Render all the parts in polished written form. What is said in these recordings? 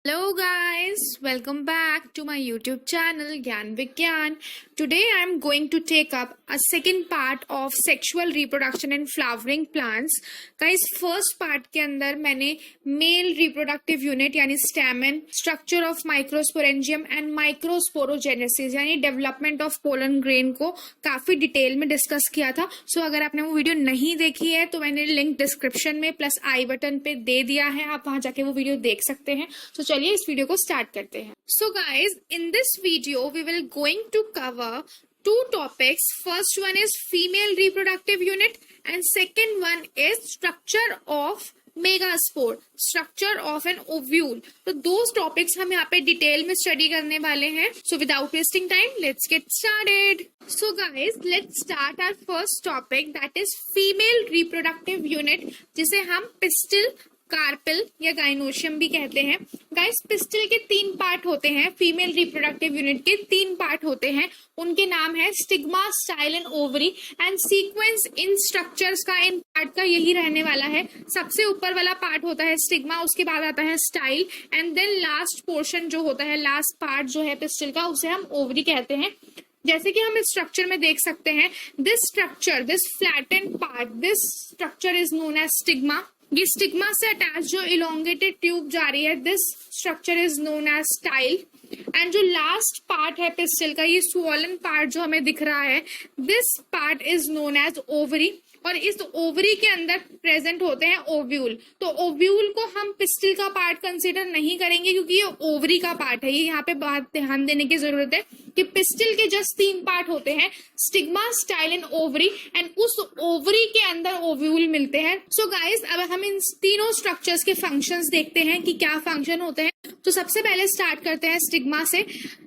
Hello guys, welcome back to my YouTube channel Gyan Vigyan. Today I am going to take up a second part of sexual reproduction in flowering plants. Guys, first part के अंदर मैंने male reproductive unit यानी stamen, structure of microsporangium and microsporogenesis यानी development of pollen grain को काफी detail में discuss किया था. सो अगर आपने वो वीडियो नहीं देखी है तो मैंने लिंक डिस्क्रिप्शन में प्लस आई बटन पे दे दिया है, आप वहां जाके वो वीडियो देख सकते हैं. तो चलिए इस वीडियो को स्टार्ट करते हैं. So guys, in this video we will going to cover two topics. First one is female reproductive unit and second one is structure of megaspore, structure of an ovule. तो दो topics हम यहाँ पे detail में study करने वाले हैं. So without wasting time let's get started. So guys, let's start our first topic that is female reproductive unit, जिसे हम पिस्टिल, कार्पेल या गाइनोशियम भी कहते हैं. गाइस, पिस्टिल के तीन पार्ट होते हैं. फीमेल रिप्रोडक्टिव यूनिट के तीन पार्ट होते हैं. उनके नाम है stigma, style and ovary. And sequence in structures का, इन पार्ट का यही रहने वाला है. सबसे ऊपर वाला पार्ट होता है स्टिग्मा, उसके बाद आता है style and then last portion जो होता है, लास्ट पार्ट जो है पिस्टिल का, उसे हम ओवरी कहते हैं. जैसे कि हम इस स्ट्रक्चर में देख सकते हैं, this structure, this flattened part, this structure is known as stigma. ये स्टिग्मा से अटैच जो इलोंगेटेड ट्यूब जा रही है, this structure is known as style. And जो लास्ट पार्ट है पिस्टिल का, ये स्वॉलन पार्ट जो हमें दिख रहा है, this part is known as ovary. और इस ओवरी के अंदर प्रेजेंट होते हैं ओव्यूल. तो ओव्यूल को हम पिस्टिल का पार्ट कंसीडर नहीं करेंगे क्योंकि ये ओवरी का पार्ट है. ये यहाँ पे बात ध्यान देने की जरूरत है कि पिस्टिल के जस्ट तीन पार्ट होते हैं, stigma, style and ovary. And उस ओवरी के अंदर ओव्यूल मिलते हैं. सो गाइस, अब हम इन तीनों स्ट्रक्चर्स के फंक्शंस देखते हैं कि क्या फंक्शन होते हैं. तो सबसे पहले स्टार्ट करते हैं स्टिग्मा से.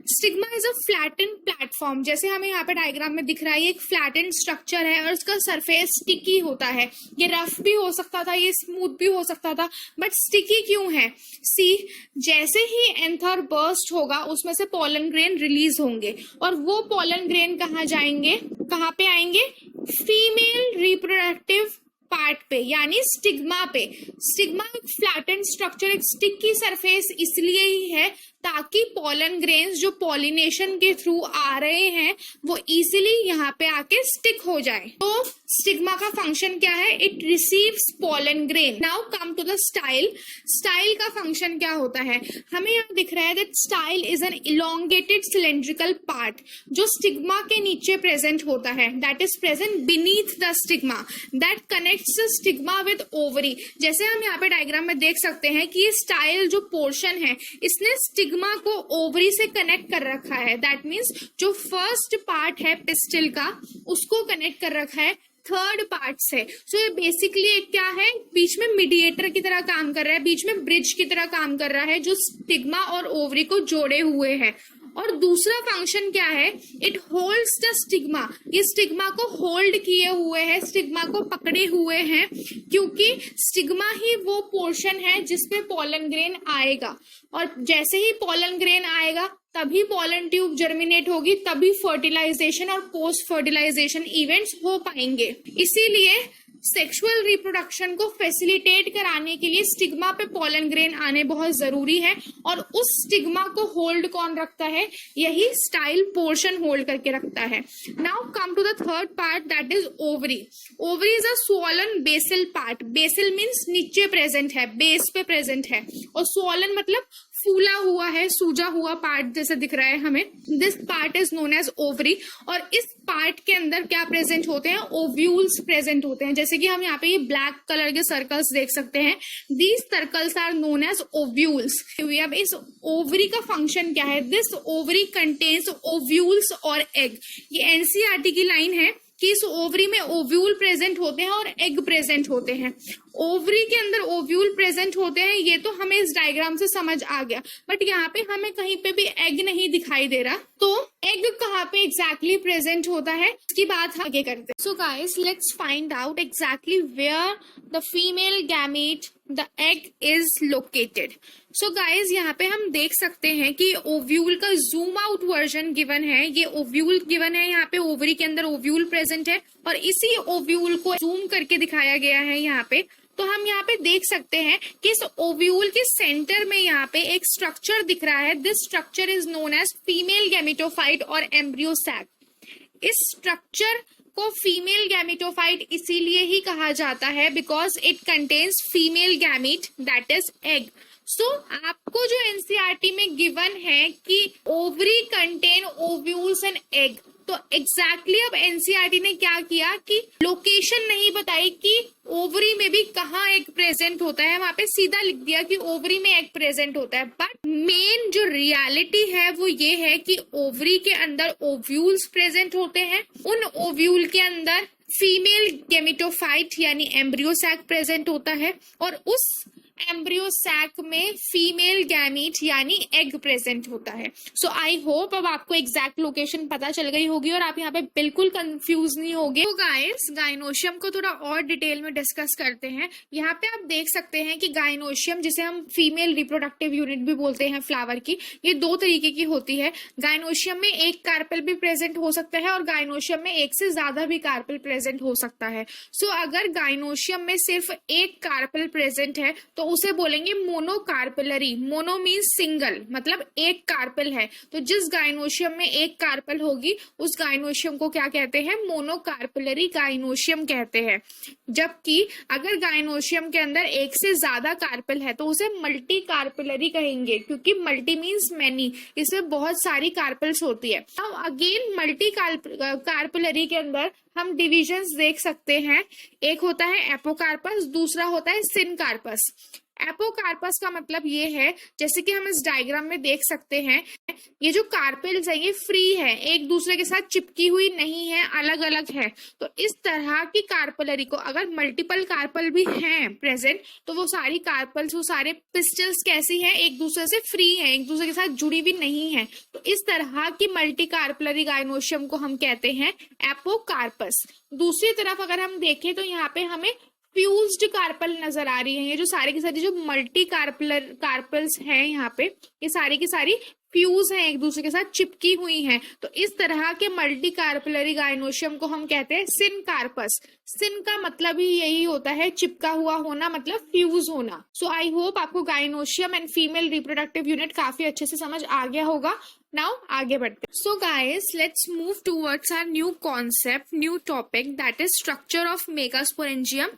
Stigma is a flattened platform. जैसे हमें यहाँ पे डायग्राम में दिख रहा है, ये एक फ्लैटेंड स्ट्रक्चर है और उसका सरफेस स्टिकी होता है. ये रफ भी हो सकता था, ये स्मूथ भी हो सकता था, बट स्टिकी क्यों है? सी, जैसे ही एंथर बर्स्ट होगा उसमें से पोलन ग्रेन रिलीज होंगे और वो पोलन ग्रेन कहाँ जाएंगे, कहाँ पे आएंगे? फीमेल रिप्रोडक्टिव पार्ट पे यानी स्टिग्मा पे. स्टिग्मा एक फ्लैटेंड स्ट्रक्चर, एक स्टिकी सरफेस इसलिए ही है ताकि पोलन ग्रेन्स जो पॉलिनेशन के थ्रू आ रहे हैं वो इजीली यहाँ पे आके स्टिक हो जाए. तो स्टिग्मा का फंक्शन क्या है? It receives pollen grain. Now come to the style. Style का फंक्शन क्या होता है? हमें यहाँ दिख रहा है that style is an elongated cylindrical part जो स्टिग्मा के नीचे प्रेजेंट होता है, that is present beneath the stigma, that connects the stigma with ovary. जैसे हम यहाँ पे डायग्राम में देख सकते हैं कि ये स्टाइल जो पोर्शन है, इसने स्टिग्मा को ओवरी से कनेक्ट कर रखा है. दैट मीन्स जो फर्स्ट पार्ट है पिस्टिल का, उसको कनेक्ट कर रखा है थर्ड पार्ट से. सो ये बेसिकली क्या है? बीच में मीडिएटर की तरह काम कर रहा है, बीच में ब्रिज की तरह काम कर रहा है जो स्टिग्मा और ओवरी को जोड़े हुए है. और दूसरा फंक्शन क्या है? It holds the stigma. ये स्टिग्मा को होल्ड किए हुए है, स्टिग्मा को पकड़े हुए हैं, क्योंकि स्टिग्मा ही वो पोर्शन है जिसमें पोलन ग्रेन आएगा. और जैसे ही पोलन ग्रेन आएगा तभी पोलन ट्यूब जर्मिनेट होगी, तभी फर्टिलाइजेशन और पोस्ट फर्टिलाइजेशन इवेंट्स हो पाएंगे. इसीलिए सेक्सुअल रिप्रोडक्शन को फैसिलिटेट कराने के लिए स्टिग्मा पे पोलन ग्रेन आने बहुत जरूरी है. और उस स्टिग्मा को होल्ड कौन रखता है? यही स्टाइल पोर्शन होल्ड करके रखता है. Now come to the third part that is ovary. Ovary is a swollen basal part. Basal means नीचे प्रेजेंट है, बेस पे प्रेजेंट है, और स्वॉलन मतलब फूला हुआ है, सूजा हुआ पार्ट जैसे दिख रहा है हमें. This part is known as ovary. और इस पार्ट के अंदर क्या प्रेजेंट होते हैं? ओव्यूल्स प्रेजेंट होते हैं. जैसे कि हम यहाँ पे ये ब्लैक कलर के सर्कल्स देख सकते हैं, these circles are known as ovules. अब इस ओवरी का फंक्शन क्या है? दिस ओवरी कंटेन्स ओव्यूल्स और एग. ये एनसीईआरटी की लाइन है कि इस ओवरी में ओव्यूल प्रेजेंट होते हैं और एग प्रेजेंट होते हैं. ओवरी के अंदर ओव्यूल प्रेजेंट होते हैं, ये तो हमें इस डायग्राम से समझ आ गया, बट यहाँ पे हमें कहीं पे भी एग नहीं दिखाई दे रहा. तो एग कहाँ पे एग्जैक्टली प्रेजेंट होता है इसकी बात आगे करते हैं. So guys, let's find out exactly where the female gamete, the egg is located. So guys, यहाँ पे हम देख सकते हैं कि ओव्यूल का जूम आउट वर्जन गिवन है. ये ओव्यूल गिवन है, यहाँ पे ओवरी के अंदर ओव्यूल प्रेजेंट है और इसी ओव्यूल को जूम करके दिखाया गया है यहाँ पे. तो हम यहाँ पे देख सकते हैं कि इस ओव्यूल के सेंटर में यहाँ पे एक स्ट्रक्चर दिख रहा है। This structure is known as female gametophyte और एम्ब्रियो सैक। इस स्ट्रक्चर को फीमेल गैमेटोफाइट इसीलिए ही कहा जाता है because it contains female gamete that is egg. So आपको जो एनसीईआरटी में गिवन है कि ovary contain ovules and egg, तो एग्जैक्टली अब एनसीईआरटी ने क्या किया कि लोकेशन नहीं बताई कि ओवरी में भी कहाँ एग प्रेजेंट होता है, वहां पे सीधा लिख दिया कि ओवरी में एग प्रेजेंट होता है। बट मेन जो रियलिटी है वो ये है कि ओवरी के अंदर ओव्यूल्स प्रेजेंट होते हैं, उन ओव्यूल के अंदर फीमेल गैमेटोफाइट यानी एम्ब्रियो सैक प्रेजेंट होता है और उस एम्ब्रियो सैक में फीमेल गैमीट यानी एग प्रेजेंट होता है। सो आई होप अब आपको एग्जैक्ट लोकेशन पता चल गई होगी और आप यहाँ पे बिल्कुल कंफ्यूज नहीं होगे। तो गाइस, गायनोशियम को थोड़ा और डिटेल में डिस्कस करते हैं। यहाँ पे आप देख सकते हैं कि गायनोशियम, जिसे हम फीमेल रिप्रोडक्टिव यूनिट भी बोलते हैं फ्लावर की, ये दो तरीके की होती है। गायनोशियम में एक कार्पेल भी प्रेजेंट हो सकता है और गायनोशियम में एक से ज्यादा भी कार्पेल प्रेजेंट हो सकता है। सो अगर गायनोशियम में सिर्फ एक कार्पेल प्रेजेंट है तो उसे बोलेंगे मोनोकार्पेलरी। मोनो मीन्स सिंगल, मतलब एक कार्पेल है। तो जिस गायनोशियम में एक कार्पेल होगी उस गायनोशियम को क्या कहते हैं? मोनोकार्पेलरी गायनोशियम कहते हैं। जबकि अगर गायनोशियम के अंदर एक से ज्यादा कार्पेल है तो उसे मल्टी कार्पेलरी कहेंगे, क्योंकि मल्टी मीन्स मैनी, इसमें बहुत सारी कार्पेल्स होती है। अब अगेन मल्टी कार्पेलरी के अंदर हम डिविजन्स देख सकते हैं। एक होता है एपोकार्पस, दूसरा होता है सिनकार्पस। एपोकार्पस का मतलब ये है, जैसे कि हम इस डायग्राम में देख सकते हैं, ये जो कार्पेल्स है ये फ्री है, एक दूसरे के साथ चिपकी हुई नहीं है, अलग अलग है। तो इस तरह की कार्पेलरी को अगर मल्टीपल कार्पल भी हैं प्रेजेंट तो वो सारी कार्पल्स, वो सारे पिस्टल्स कैसी हैं? एक दूसरे से फ्री हैं, एक दूसरे के साथ जुड़ी भी नहीं है। तो इस तरह की मल्टी कार्पेलरी गायनोशियम को हम कहते हैं एपोकार्पस। दूसरी तरफ अगर हम देखें तो यहाँ पे हमें फ्यूज्ड कार्पल नजर आ रही है। ये जो सारी की सारी जो मल्टी कार्पल्स हैं यहाँ पे, ये सारी की सारी फ्यूज हैं, एक दूसरे के साथ चिपकी हुई हैं। तो इस तरह के मल्टी कार्पेलरी गायनोशियम को हम कहते हैं सिनकार्पस। सिन का मतलब ही यही होता है चिपका हुआ होना, मतलब फ्यूज होना। सो आई होप आपको gynoecium and female reproductive unit काफी अच्छे से समझ आ गया होगा। नाउ आगे बढ़ते हैं। So guys, let's move towards our new concept, new topic, that is structure of megasporangium,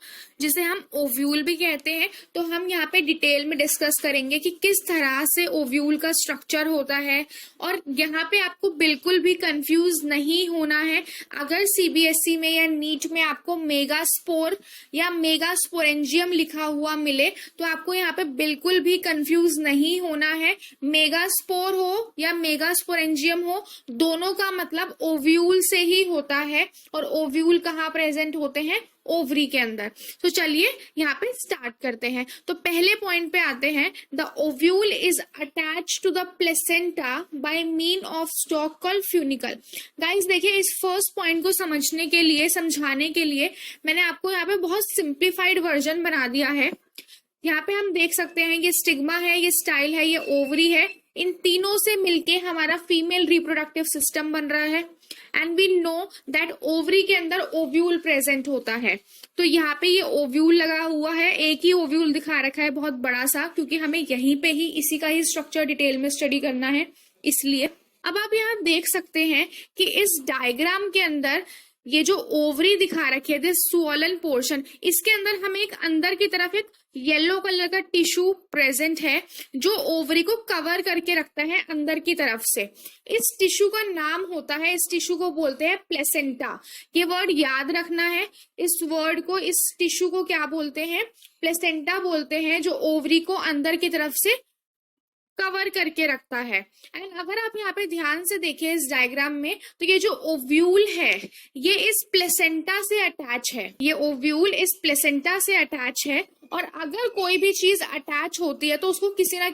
जिसे हम ओव्यूल भी कहते हैं। तो हम यहाँ पे डिटेल में डिस्कस करेंगे कि किस तरह से ओव्यूल का स्ट्रक्चर होता है। और यहाँ पे आपको बिल्कुल भी कंफ्यूज नहीं होना है। अगर सीबीएसई में या नीट में आपको मेगास्पोर या मेगास्पोरेंजियम लिखा हुआ मिले तो आपको यहाँ पे बिल्कुल भी कंफ्यूज नहीं होना है। मेगास्पोर हो या मेगास्पोरेंजियम हो, दोनों का मतलब ओव्यूल से ही होता है। और ओव्यूल कहाँ प्रेजेंट होते हैं? ओवरी के अंदर। तो चलिए यहाँ पे स्टार्ट करते हैं। तो पहले पॉइंट पे आते हैं। The ovule is attach to the placenta by mean of stalk called funicle. Guys देखिए, इस फर्स्ट पॉइंट को समझने के लिए, समझाने के लिए मैंने आपको यहाँ पे बहुत सिंप्लीफाइड वर्जन बना दिया है। यहाँ पे हम देख सकते हैं ये स्टिग्मा है, ये स्टाइल है, ये ओवरी है। इन तीनों से मिलके हमारा फीमेल रिप्रोडक्टिव सिस्टम बन रहा है। And we know that ovary के अंदर ओव्यूल प्रेजेंट होता है। तो यहाँ पे ये ओव्यूल लगा हुआ है, एक ही ओव्यूल दिखा रखा है बहुत बड़ा सा, क्योंकि हमें यहीं पे ही इसी का ही स्ट्रक्चर डिटेल में स्टडी करना है, इसलिए। अब आप यहाँ देख सकते हैं कि इस डायग्राम के अंदर ये जो ओवरी दिखा रखी है, दिस स्वॉलन पोर्शन, इसके अंदर हमें एक अंदर की तरफ एक येलो कलर का टिश्यू प्रेजेंट है जो ओवरी को कवर करके रखता है अंदर की तरफ से। इस टिश्यू का नाम होता है, इस टिश्यू को बोलते हैं प्लेसेंटा। ये वर्ड याद रखना है। इस वर्ड को, इस टिश्यू को क्या बोलते हैं? प्लेसेंटा बोलते हैं, जो ओवरी को अंदर की तरफ से कवर करके रखता है। एंड अगर आप यहाँ पे ध्यान से देखें इस डायग्राम में, तो ये जो ओव्यूल है ये इस प्लेसेंटा से अटैच है। ये ओव्यूल इस प्लेसेंटा से अटैच है। और अगर कोई भी चीज अटैच होती है तो उसको किसी ना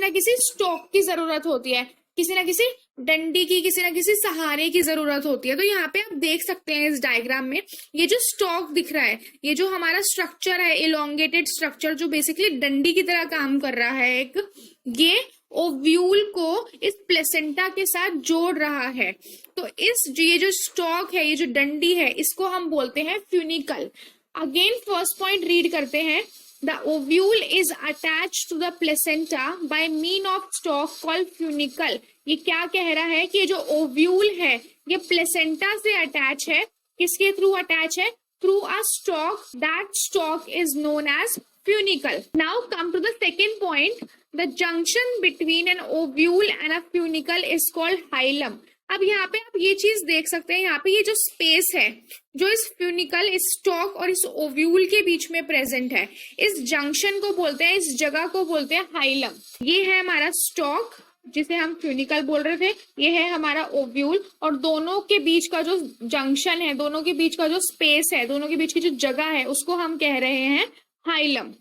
किसी स्टॉक की जरूरत होती है, किसी ना किसी डंडी की, किसी ना किसी सहारे की जरूरत होती है। तो यहाँ पे आप देख सकते हैं इस डायग्राम में ये जो स्टॉक दिख रहा है, ये जो हमारा स्ट्रक्चर है, इलोंगेटेड स्ट्रक्चर, जो बेसिकली डंडी की तरह काम कर रहा है एक, ये ओव्यूल को इस प्लेसेंटा के साथ जोड़ रहा है। तो ये जो स्टॉक है, ये जो डंडी है, इसको हम बोलते हैं funicle. Again first point read करते हैं। The ovule is attached to the placenta by mean of stalk called funicle. ये क्या कह रहा है कि जो ओव्यूल है ये प्लेसेंटा से अटैच है। किसके थ्रू अटैच है? Through a stalk, that stalk is known as funicle. Now come to the second point. The junction between an ovule and a funicle is called hilum. अब यहाँ पे आप ये चीज देख सकते हैं, यहाँ पे ये जो स्पेस है जो इस फ्यूनिकल, इस स्टॉक और इस ओव्यूल के बीच में प्रेजेंट है, इस जंक्शन को बोलते हैं, इस जगह को बोलते हैं हाइलम। ये है हमारा स्टॉक जिसे हम फ्यूनिकल बोल रहे थे, ये है हमारा ओव्यूल, और दोनों के बीच का जो जंक्शन है, दोनों के बीच का जो स्पेस है, दोनों के बीच की जो जगह है, उसको हम कह रहे हैं hilum.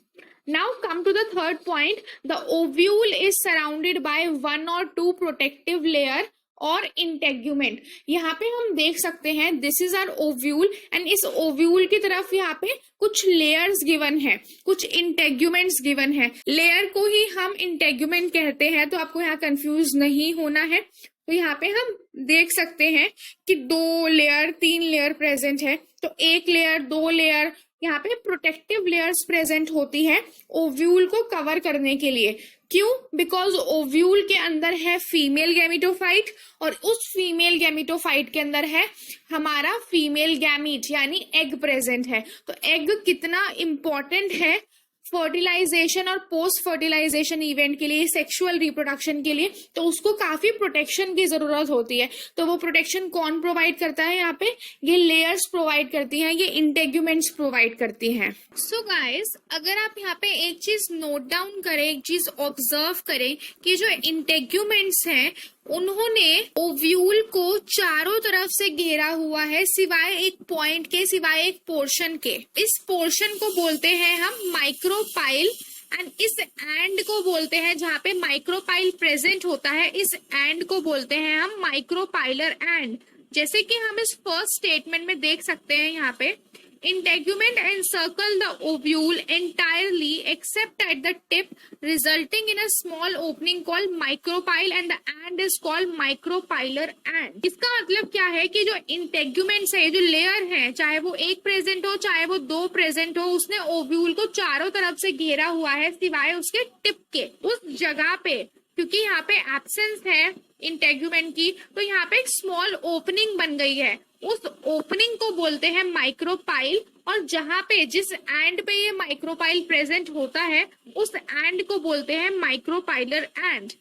Now come to the third point. The ovule is surrounded by one or two protective layer और इंटेग्यूमेंट। यहाँ पे हम देख सकते हैं this is our ovule and इस ओव्यूल की तरफ यहाँ पे कुछ लेयर्स गिवन है, कुछ इंटेग्यूमेंट्स गिवन है। लेयर को ही हम इंटेग्यूमेंट कहते हैं, तो आपको यहाँ कंफ्यूज नहीं होना है। तो यहाँ पे हम देख सकते हैं कि 2 लेयर 3 लेयर प्रेजेंट है। तो 1 लेयर 2 लेयर यहाँ पे प्रोटेक्टिव लेयर्स प्रेजेंट होती है ओव्यूल को कवर करने के लिए। क्यों? बिकॉज ओव्यूल के अंदर है फीमेल गैमिटोफाइट और उस फीमेल गैमिटोफाइट के अंदर है हमारा फीमेल गैमीट यानी एग प्रेजेंट है। तो एग कितना इंपॉर्टेंट है फर्टिलाइजेशन और पोस्ट फर्टिलाइजेशन इवेंट के लिए, सेक्सुअल रिप्रोडक्शन के लिए, तो उसको काफी प्रोटेक्शन की जरूरत होती है। तो वो प्रोटेक्शन कौन प्रोवाइड करता है? यहाँ पे ये लेयर्स प्रोवाइड करती हैं, ये इंटेग्यूमेंट्स प्रोवाइड करती हैं। सो गाइस, अगर आप यहाँ पे एक चीज नोट डाउन करें, एक चीज ऑब्जर्व करें कि जो इंटेग्यूमेंट्स हैं उन्होंने ओव्यूल को चारों तरफ से घेरा हुआ है सिवाय एक पॉइंट के, सिवाय एक पोर्शन के। इस पोर्शन को बोलते हैं हम माइक्रोपाइल एंड इस एंड को बोलते हैं, जहाँ पे माइक्रोपाइल प्रेजेंट होता है, इस एंड को बोलते हैं हम माइक्रोपाइलर एंड। जैसे कि हम इस फर्स्ट स्टेटमेंट में देख सकते हैं, यहाँ पे integument encircle the ovule entirely except at the tip, resulting in a small opening called micropyle and the end is called micropylar end। इसका मतलब क्या है कि जो इंटेग्यूमेंट्स है, जो लेयर है, चाहे वो एक प्रेजेंट हो चाहे वो 2 प्रेजेंट हो, उसने ओव्यूल को चारों तरफ से घेरा हुआ है सिवाय उसके टिप के। उस जगह पे क्योंकि यहाँ पे एब्सेंस है इंटेग्यूमेंट की, तो यहाँ पे एक स्मॉल ओपनिंग बन गई है, उस ओपनिंग को बोलते हैं माइक्रोपाइल। और जहां पे जिस एंड पे ये माइक्रोपाइल प्रेजेंट होता है उस एंड को बोलते हैं micropylar end.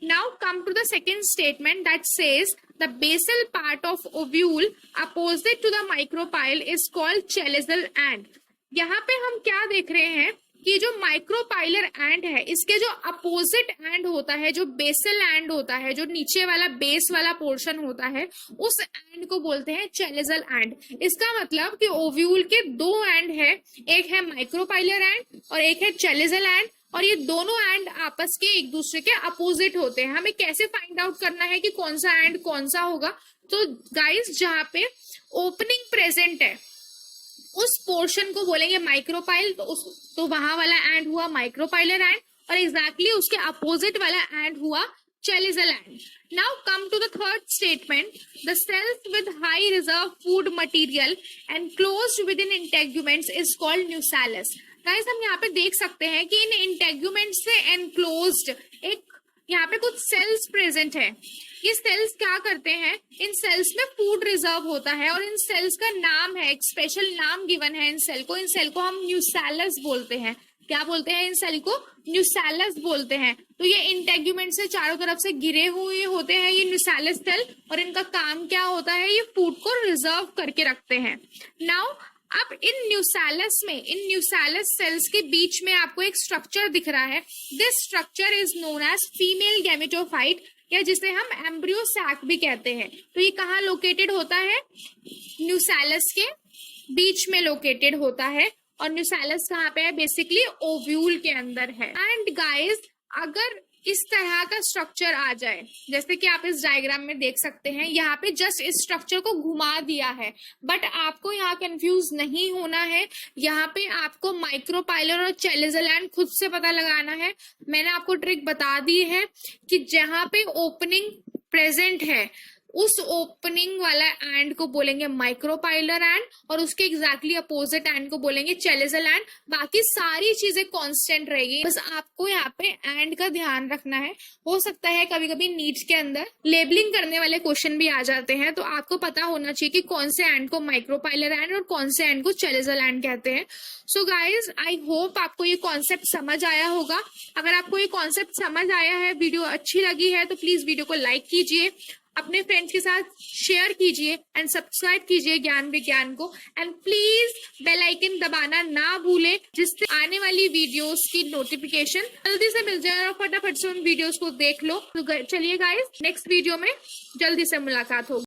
Now come to the second statement that says the basal part of ovule opposite to the micropyle is called chalazal end. यहाँ पे हम क्या देख रहे हैं कि जो माइक्रोपाइलर एंड है, इसके जो अपोजिट एंड होता है, जो बेसल एंड होता है, जो नीचे वाला बेस वाला पोर्शन होता है, उस एंड को बोलते हैं चेलेजल एंड। इसका मतलब कि ओव्यूल के 2 एंड है, एक है माइक्रोपाइलर एंड और एक है चेलेजल एंड, और ये दोनों एंड आपस के एक दूसरे के अपोजिट होते हैं। हमें कैसे फाइंड आउट करना है कि कौन सा एंड कौन सा होगा? तो गाइस, जहाँ पे ओपनिंग प्रेजेंट है उस पोर्शन को बोलेंगे माइक्रोपाइल, तो वहां वाला एंड हुआ माइक्रोपाइलर एंड, और एग्जैक्टली उसके अपोजिट वाला एंड हुआ chalazal end. Now come to the third statement. The cells with high reserve food material enclosed within integuments is called nucellus. Guys, हम यहाँ पे देख सकते हैं कि इन इंटेग्यूमेंट्स से एनक्लोज्ड एक यहाँ पे कुछ सेल्स प्रेजेंट है। ये सेल्स क्या करते हैं? इन सेल्स में फूड रिजर्व होता है और इन सेल्स का नाम है, एक स्पेशल नाम गिवन है इन सेल को। इन सेल को हम न्यूसैलस बोलते हैं। क्या बोलते हैं? इन सेल को न्यूसैलस बोलते हैं। तो ये इंटेग्यूमेंट से चारों तरफ से घिरे हुए होते हैं ये न्यूसैलस सेल, और इनका काम क्या होता है? ये फूड को रिजर्व करके रखते हैं। नाउ अब इन न्यूसैलस सेल्स के बीच में आपको एक स्ट्रक्चर दिख रहा है। This structure is known as female gametophyte, या जिसे हम एम्ब्रियो सैक भी कहते हैं। तो ये कहाँ लोकेटेड होता है? न्यूसैलस के बीच में लोकेटेड होता है, और न्यूसैलस कहाँ पे है? बेसिकली ओव्यूल के अंदर है। एंड गाइस, अगर इस तरह का स्ट्रक्चर आ जाए, जैसे कि आप इस डायग्राम में देख सकते हैं, यहाँ पे जस्ट इस स्ट्रक्चर को घुमा दिया है, बट आपको यहाँ कंफ्यूज नहीं होना है। यहाँ पे आपको माइक्रोपाइलर और चेलेजल एंड खुद से पता लगाना है। मैंने आपको ट्रिक बता दी है कि जहाँ पे ओपनिंग प्रेजेंट है उस ओपनिंग वाला एंड को बोलेंगे माइक्रोपाइलर एंड, और उसके एग्जैक्टली अपोजिट एंड को बोलेंगे चेलेजल एंड। बाकी सारी चीजें कांस्टेंट रहेगी, बस आपको यहाँ पे एंड का ध्यान रखना है। हो सकता है कभी कभी नीट के अंदर लेबलिंग करने वाले क्वेश्चन भी आ जाते हैं, तो आपको पता होना चाहिए कि कौन से एंड को माइक्रोपाइलर एंड और कौन से एंड को चेलेजल एंड कहते हैं। सो गाइज, आई होप आपको ये कॉन्सेप्ट समझ आया होगा। अगर आपको ये कॉन्सेप्ट समझ आया है, वीडियो अच्छी लगी है, तो प्लीज वीडियो को लाइक कीजिए, अपने फ्रेंड्स के साथ शेयर कीजिए एंड सब्सक्राइब कीजिए ज्ञान विज्ञान को। एंड प्लीज बेल आइकन दबाना ना भूलें, जिससे आने वाली वीडियोस की नोटिफिकेशन जल्दी से मिल जाए और फटाफट से उन वीडियोस को देख लो। तो चलिए गाइस, नेक्स्ट वीडियो में जल्दी से मुलाकात होगी।